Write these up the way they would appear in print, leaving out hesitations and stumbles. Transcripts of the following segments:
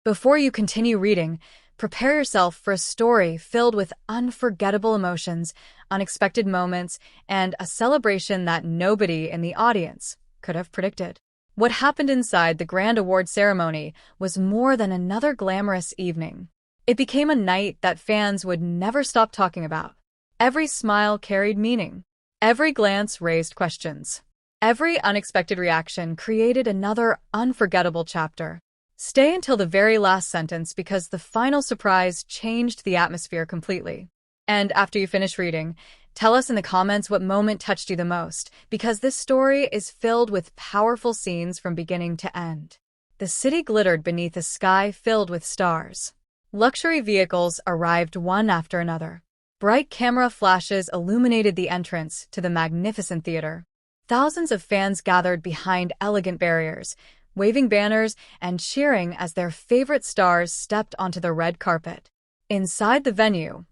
Before you continue reading, prepare yourself for a story filled with unforgettable emotions, unexpected moments, and a celebration that nobody in the audience could have predicted. What happened inside the grand award ceremony was more than another glamorous evening. It became a night that fans would never stop talking about. Every smile carried meaning. Every glance raised questions. Every unexpected reaction created another unforgettable chapter. Stay until the very last sentence because the final surprise changed the atmosphere completely. And after you finish reading, tell us in the comments what moment touched you the most, because this story is filled with powerful scenes from beginning to end. The city glittered beneath a sky filled with stars. Luxury vehicles arrived one after another. Bright camera flashes illuminated the entrance to the magnificent theater. Thousands of fans gathered behind elegant barriers, waving banners and cheering as their favorite stars stepped onto the red carpet. Inside the venue,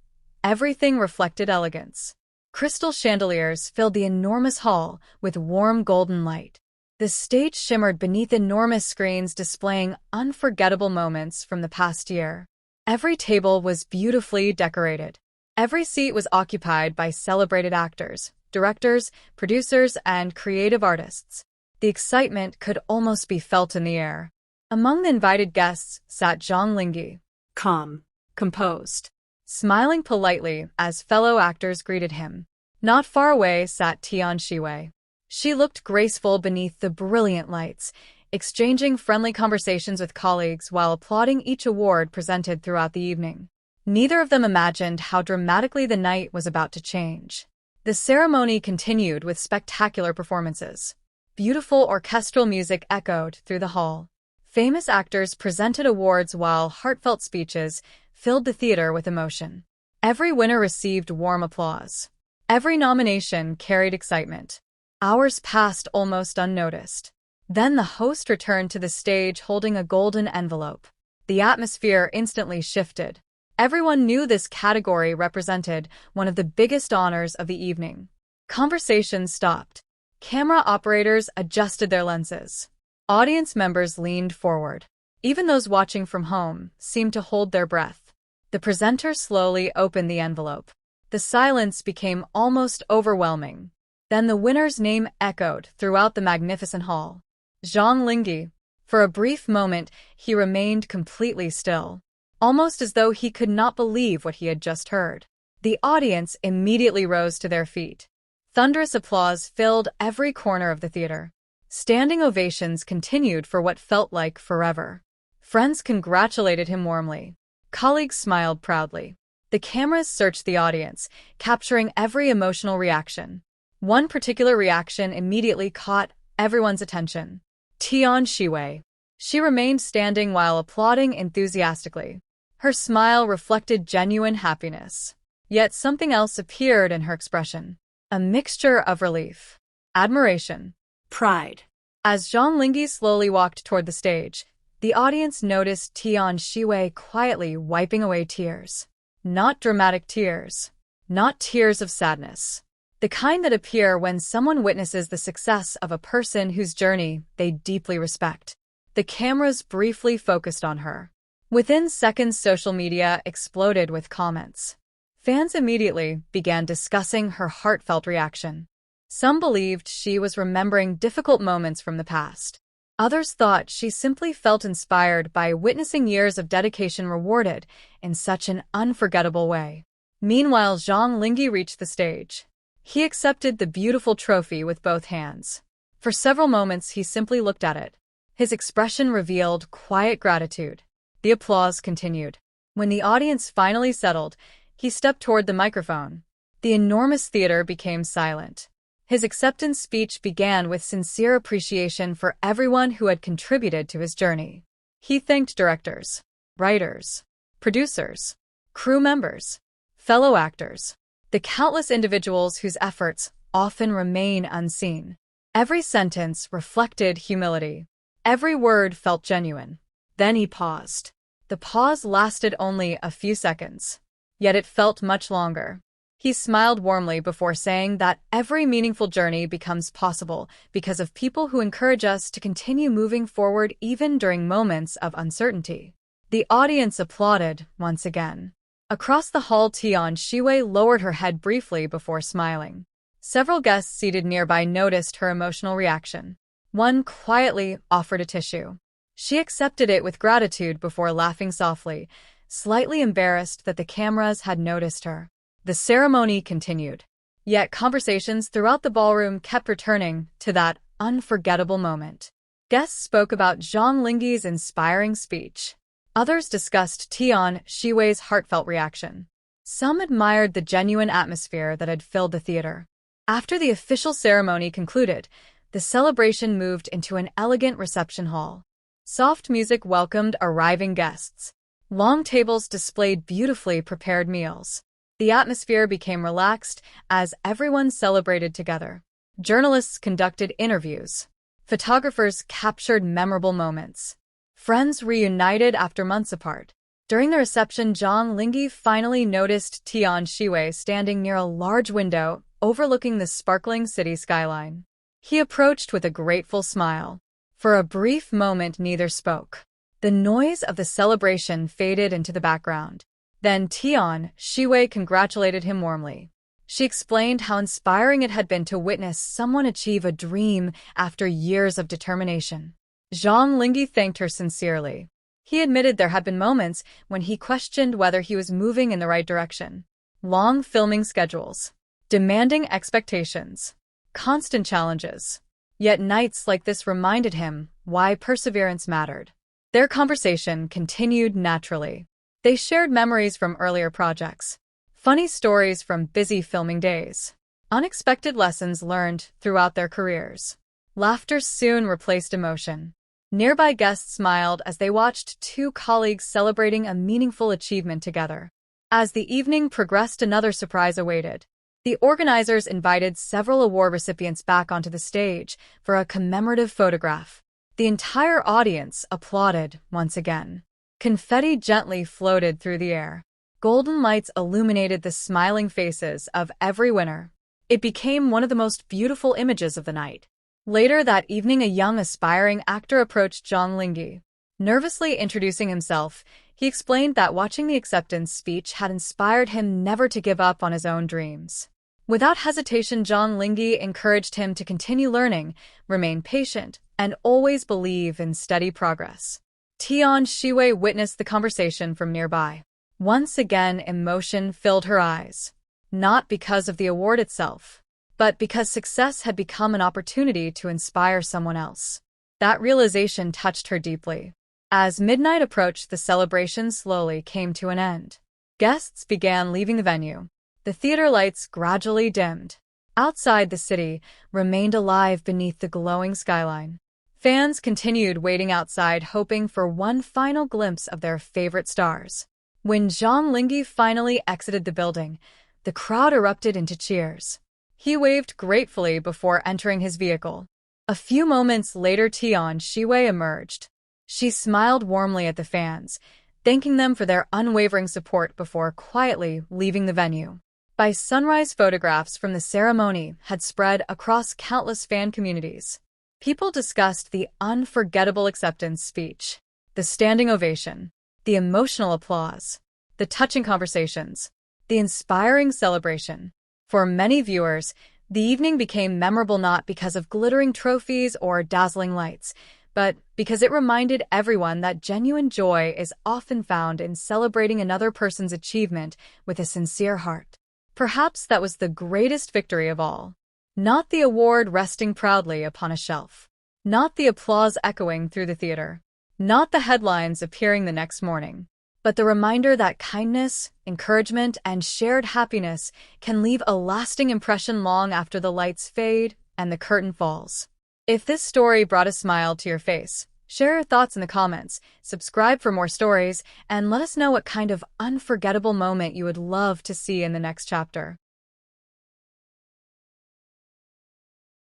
everything reflected elegance. Crystal chandeliers filled the enormous hall with warm golden light. The stage shimmered beneath enormous screens displaying unforgettable moments from the past year. Every table was beautifully decorated. Every seat was occupied by celebrated actors, directors, producers, and creative artists. The excitement could almost be felt in the air. Among the invited guests sat Zhang Linghe, calm, composed, smiling politely as fellow actors greeted him. Not far away sat Tian Xiwei. She looked graceful beneath the brilliant lights, exchanging friendly conversations with colleagues while applauding each award presented throughout the evening. Neither of them imagined how dramatically the night was about to change. The ceremony continued with spectacular performances. Beautiful orchestral music echoed through the hall. Famous actors presented awards while heartfelt speeches filled the theater with emotion. Every winner received warm applause. Every nomination carried excitement. Hours passed almost unnoticed. Then the host returned to the stage holding a golden envelope. The atmosphere instantly shifted. Everyone knew this category represented one of the biggest honors of the evening. Conversations stopped. Camera operators adjusted their lenses. Audience members leaned forward. Even those watching from home seemed to hold their breath. The presenter slowly opened the envelope. The silence became almost overwhelming. Then the winner's name echoed throughout the magnificent hall. Zhang Linghe. For a brief moment, he remained completely still, almost as though he could not believe what he had just heard. The audience immediately rose to their feet. Thunderous applause filled every corner of the theater. Standing ovations continued for what felt like forever. Friends congratulated him warmly. Colleagues smiled proudly. The cameras searched the audience, capturing every emotional reaction. One particular reaction immediately caught everyone's attention. Tian Xiwei. She remained standing while applauding enthusiastically. Her smile reflected genuine happiness. Yet something else appeared in her expression. A mixture of relief, admiration, pride. As Zhang Linghe slowly walked toward the stage, the audience noticed Tian Xiwei quietly wiping away tears. Not dramatic tears. Not tears of sadness. The kind that appear when someone witnesses the success of a person whose journey they deeply respect. The cameras briefly focused on her. Within seconds, social media exploded with comments. Fans immediately began discussing her heartfelt reaction. Some believed she was remembering difficult moments from the past. Others thought she simply felt inspired by witnessing years of dedication rewarded in such an unforgettable way. Meanwhile, Zhang Linghe reached the stage. He accepted the beautiful trophy with both hands. For several moments, he simply looked at it. His expression revealed quiet gratitude. The applause continued. When the audience finally settled, he stepped toward the microphone. The enormous theater became silent. His acceptance speech began with sincere appreciation for everyone who had contributed to his journey. He thanked directors, writers, producers, crew members, fellow actors, the countless individuals whose efforts often remain unseen. Every sentence reflected humility. Every word felt genuine. Then he paused. The pause lasted only a few seconds. Yet it felt much longer. He smiled warmly before saying that every meaningful journey becomes possible because of people who encourage us to continue moving forward even during moments of uncertainty. The audience applauded once again. Across the hall, Tian Xiwei lowered her head briefly before smiling. Several guests seated nearby noticed her emotional reaction. One quietly offered a tissue. She accepted it with gratitude before laughing softly, slightly embarrassed that the cameras had noticed her. The ceremony continued. Yet conversations throughout the ballroom kept returning to that unforgettable moment. Guests spoke about Zhang Linghe's inspiring speech. Others discussed Tian Xiwei's heartfelt reaction. Some admired the genuine atmosphere that had filled the theater. After the official ceremony concluded, the celebration moved into an elegant reception hall. Soft music welcomed arriving guests. Long tables displayed beautifully prepared meals. The atmosphere became relaxed as everyone celebrated together. Journalists conducted interviews. Photographers captured memorable moments. Friends reunited after months apart. During the reception, Zhang Linghe finally noticed Tian Xiwei standing near a large window overlooking the sparkling city skyline. He approached with a grateful smile. For a brief moment, neither spoke. The noise of the celebration faded into the background. Then Tian Xiwei congratulated him warmly. She explained how inspiring it had been to witness someone achieve a dream after years of determination. Zhang Linghe thanked her sincerely. He admitted there had been moments when he questioned whether he was moving in the right direction. Long filming schedules, demanding expectations, constant challenges. Yet nights like this reminded him why perseverance mattered. Their conversation continued naturally. They shared memories from earlier projects, funny stories from busy filming days, unexpected lessons learned throughout their careers. Laughter soon replaced emotion. Nearby guests smiled as they watched two colleagues celebrating a meaningful achievement together. As the evening progressed, another surprise awaited. The organizers invited several award recipients back onto the stage for a commemorative photograph. The entire audience applauded once again. Confetti gently floated through the air. Golden lights illuminated the smiling faces of every winner. It became one of the most beautiful images of the night. Later that evening, a young aspiring actor approached Zhang Linghe. Nervously introducing himself, he explained that watching the acceptance speech had inspired him never to give up on his own dreams. Without hesitation, Zhang Linghe encouraged him to continue learning, remain patient, and always believe in steady progress. Tian Xiwei witnessed the conversation from nearby. Once again, emotion filled her eyes. Not because of the award itself, but because success had become an opportunity to inspire someone else. That realization touched her deeply. As midnight approached, the celebration slowly came to an end. Guests began leaving the venue. The theater lights gradually dimmed. Outside, the city remained alive beneath the glowing skyline. Fans continued waiting outside, hoping for one final glimpse of their favorite stars. When Zhang Linghe finally exited the building, the crowd erupted into cheers. He waved gratefully before entering his vehicle. A few moments later, Tian Xiwei emerged. She smiled warmly at the fans, thanking them for their unwavering support before quietly leaving the venue. By sunrise, photographs from the ceremony had spread across countless fan communities. People discussed the unforgettable acceptance speech, the standing ovation, the emotional applause, the touching conversations, the inspiring celebration. For many viewers, the evening became memorable not because of glittering trophies or dazzling lights, but because it reminded everyone that genuine joy is often found in celebrating another person's achievement with a sincere heart. Perhaps that was the greatest victory of all. Not the award resting proudly upon a shelf. Not the applause echoing through the theater. Not the headlines appearing the next morning. But the reminder that kindness, encouragement, and shared happiness can leave a lasting impression long after the lights fade and the curtain falls. If this story brought a smile to your face, share your thoughts in the comments, subscribe for more stories, and let us know what kind of unforgettable moment you would love to see in the next chapter.